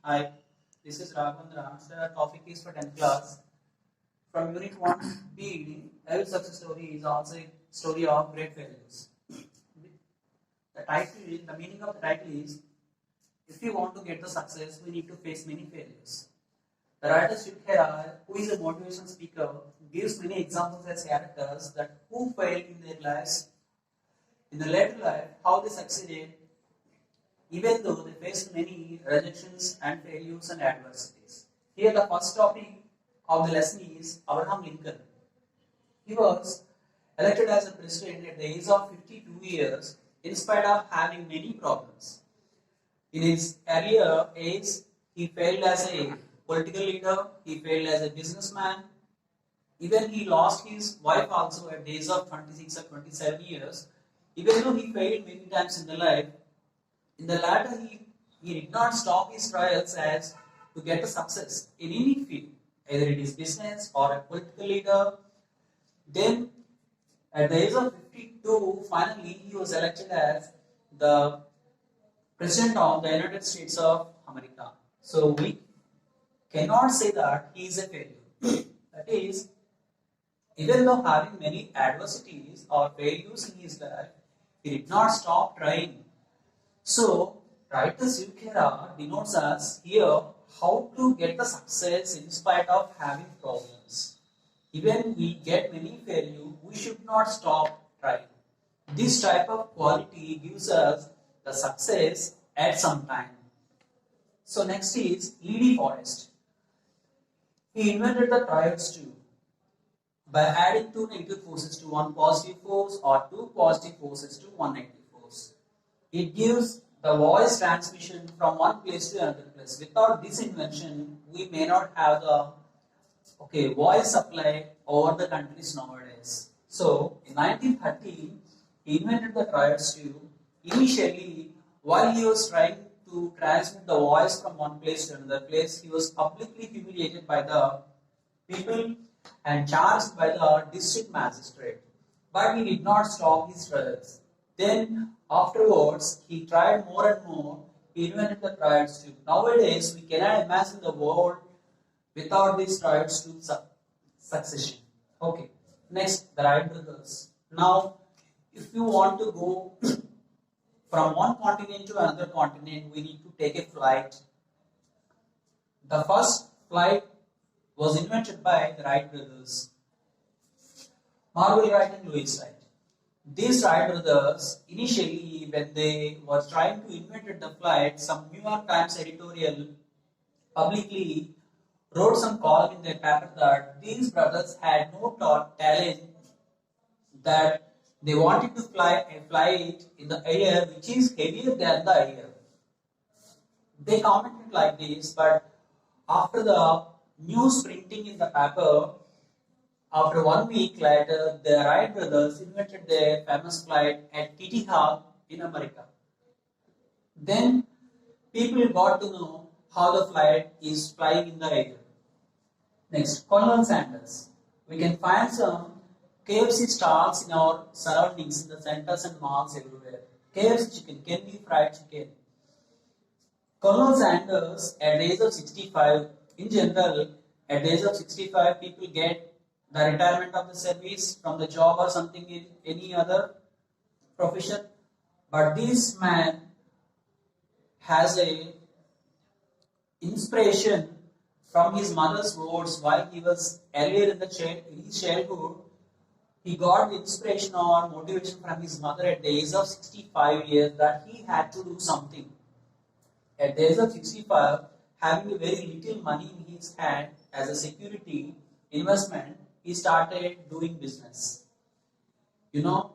Hi, this is Raghavendra. The topic is for 10th class. From Unit 1 B, every success story is also a story of great failures. The meaning of the title is if you want to get the success, we need to face many failures. The writer Shiv Khera, who is a motivational speaker, gives many examples as characters that who failed in their lives, in the later life, how they succeeded, even though they faced many rejections and failures and adversities. Here, the first topic of the lesson is Abraham Lincoln. He was elected as a president at the age of 52 years in spite of having many problems. In his earlier age, he failed as a political leader, he failed as a businessman, even he lost his wife also at the age of 26 or 27 years. Even though he failed many times in the life, in the latter, he did not stop his trials as to get a success in any field, either it is business or a political leader. Then, at the age of 52, finally he was elected as the President of the United States of America. So we cannot say that he is a failure. That is, even though having many adversities or failures in his life, he did not stop trying. So, writer Shiv Khera denotes us here how to get the success in spite of having problems. Even we get many failure, we should not stop trying. This type of quality gives us the success at some time. So next is Lee Forest. He invented the triads too by adding two negative forces to one positive force or two positive forces to one negative force. It gives the voice transmission from one place to another place. Without this invention, we may not have the voice supply over the countries nowadays. So in 1913, he invented the triads tube. Initially, while he was trying to transmit the voice from one place to another place, he was publicly humiliated by the people and charged by the district magistrate. But he did not stop his trials. Then afterwards, he tried more and more. He invented the triads tube. Nowadays, we cannot imagine the world without these triads tube succession. Okay. Next, the Wright brothers. Now, if you want to go from one continent to another continent, we need to take a flight. The first flight was invented by the Wright brothers, Marvel Wright and Louis Wright. These Wright brothers, initially, when they were trying to invent the flight, some New York Times editorial publicly wrote some column in their paper that these brothers had no talent, that they wanted to fly a flight in the air which is heavier than the air. They commented like this, but after the news printing in the paper, after 1 week later, the Wright brothers invented their famous flight at Kitty Hawk in America. Then people got to know how the flight is flying in the air. Next, Colonel Sanders. We can find some KFC stalls in our surroundings, in the centers and malls everywhere. KFC chicken, Kentucky Fried Chicken. Colonel Sanders, at the age of 65, in general, at the age of 65, people get the retirement of the service from the job or something in any other profession. But this man has a inspiration from his mother's words while he was earlier in his childhood. He got the inspiration or motivation from his mother at the age of 65 years that he had to do something. At the age of 65, having a very little money in his hand as a security investment, he started doing business. You know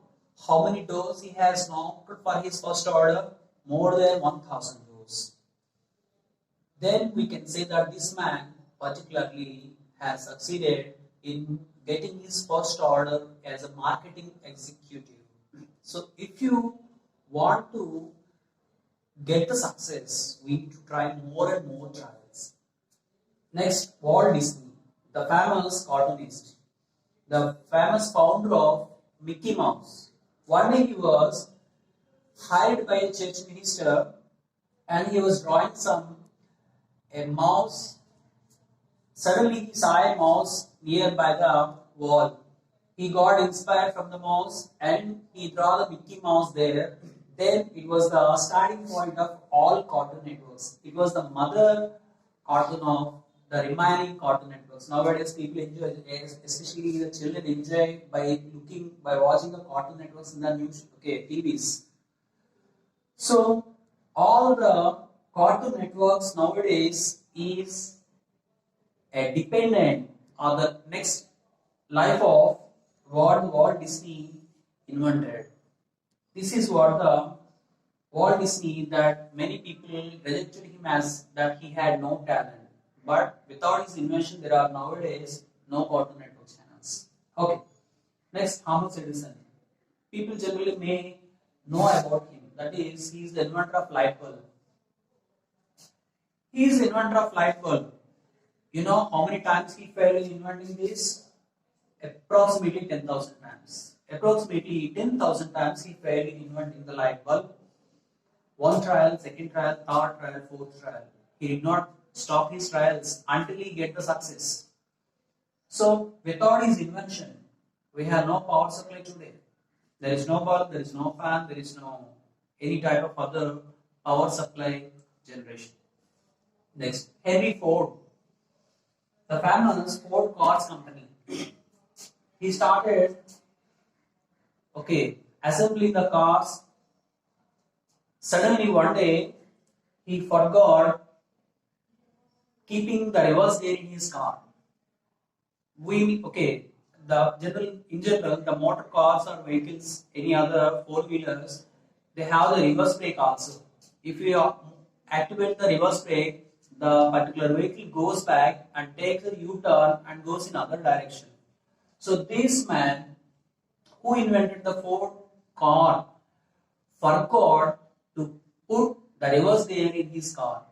how many doors he has knocked for his first order? More than 1,000 doors. Then we can say that this man particularly has succeeded in getting his first order as a marketing executive. So if you want to get the success, we need to try more and more trials. Next, Walt Disney, the famous cartoonist, the famous founder of Mickey Mouse. One day he was hired by a church minister and he was drawing some a mouse. Suddenly he saw a mouse nearby the wall. He got inspired from the mouse and he draw the Mickey Mouse there. Then it was the starting point of all Cartoon Networks. It was the mother cartoon of the remaining Cartoon Networks. Nowadays people enjoy, especially the children enjoy by watching the Cartoon Networks in the news, TVs. So all the Cartoon Networks nowadays is a dependent on the next life of what Walt Disney invented. This is what the Walt Disney that many people rejected him as that he had no talent. But without his invention, there are nowadays no Cartoon Network channels. Okay. Next, Thomas Edison. People generally may know about him. That is, he is the inventor of light bulb. He is the inventor of light bulb. You know how many times he failed in inventing this? Approximately 10,000 times. Approximately 10,000 times he failed in inventing the light bulb. One trial, second trial, third trial, fourth trial. He did not stop his trials until he get the success. So without his invention, we have no power supply today. There is no bulb, there is no fan, there is no any type of other power supply generation. Next, Henry Ford, the famous Ford Cars company. He started assembling the cars. Suddenly one day he forgot keeping the reverse gear in his car. In general, the motor cars or vehicles, any other four-wheelers, they have the reverse brake also. If you activate the reverse brake, the particular vehicle goes back and takes a U-turn and goes in other direction. So this man who invented the Ford car forgot to put the reverse gear in his car.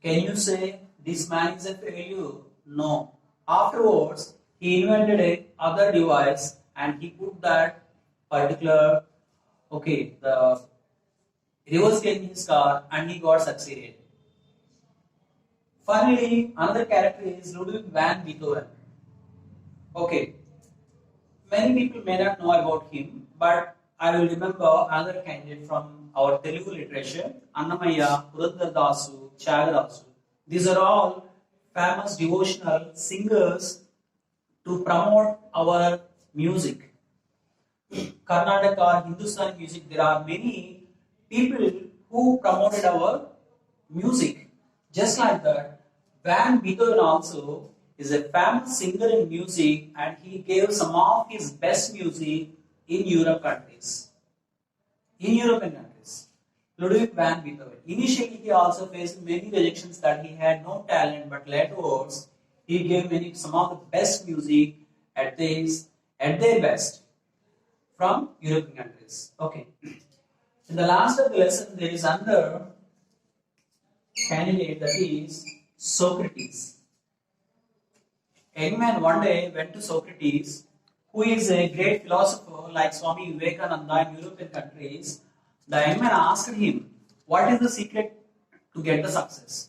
Can you say this man is a failure? No. Afterwards, he invented a other device and he put that particular the reverse gear in his car and he got succeeded. Finally, another character is Ludwig van Beethoven. Many people may not know about him, but I will remember another candidate from our Telugu literature, Annamaya, Purandara Dasu, Tyagarasu. These are all famous devotional singers to promote our music. Karnataka, Hindustani music, there are many people who promoted our music. Just like that, Van Beethoven also is a famous singer in music and he gave some of his best music in Europe countries. In European countries. Ludwig van Beethoven. Initially he also faced many rejections that he had no talent, but laterwards he gave some of the best music at their best from European countries. In the last of the lesson there is another candidate, that is Socrates. A young man one day went to Socrates, who is a great philosopher like Swami Vivekananda in European countries. The young man asked him, what is the secret to get the success?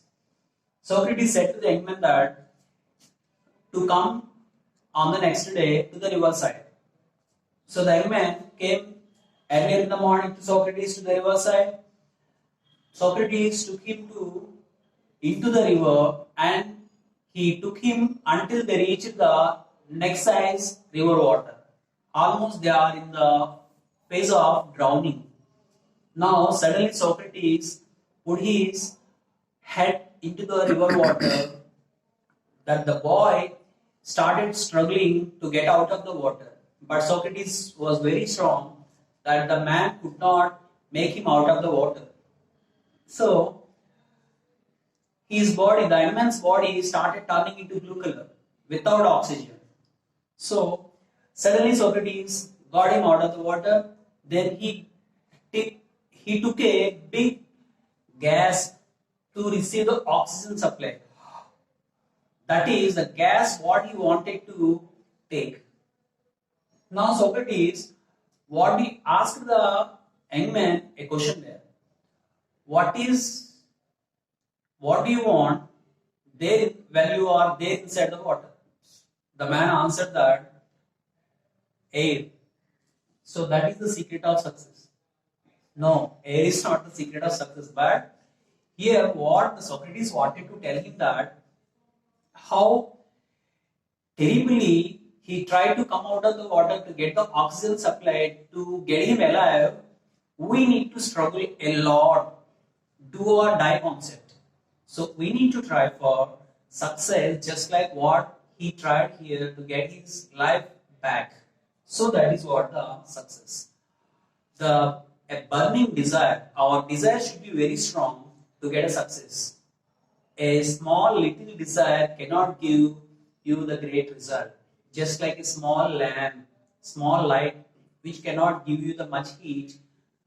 Socrates said to the young man that to come on the next day to the riverside. So the young man came earlier in the morning to Socrates to the riverside. Socrates took him into the river and he took him until they reached the neck size river water. Almost they are in the phase of drowning. Now suddenly Socrates put his head into the river water, that the boy started struggling to get out of the water. But Socrates was very strong that the man could not make him out of the water. So his body, the young man's body, started turning into blue color without oxygen. So suddenly Socrates got him out of the water. Then he took a big gas to receive the oxygen supply. That is the gas what he wanted to take. Now Socrates, what he asked the young man a question there. What is what do you want there when you are there inside the water? The man answered that air. So that is the secret of success. No, air is not the secret of success. But here, what the Socrates wanted to tell him that how terribly he tried to come out of the water to get the oxygen supply to get him alive. We need to struggle a lot, do or die concept. So we need to try for success just like what he tried here to get his life back. So that is what the success. The a burning desire, our desire should be very strong to get a success. A small little desire cannot give you the great result. Just like a small lamp, small light, which cannot give you the much heat,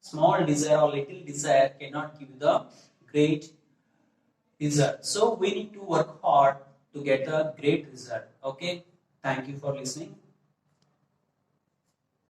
small desire or little desire cannot give you the great result. So we need to work hard to get a great result. Okay. Thank you for listening.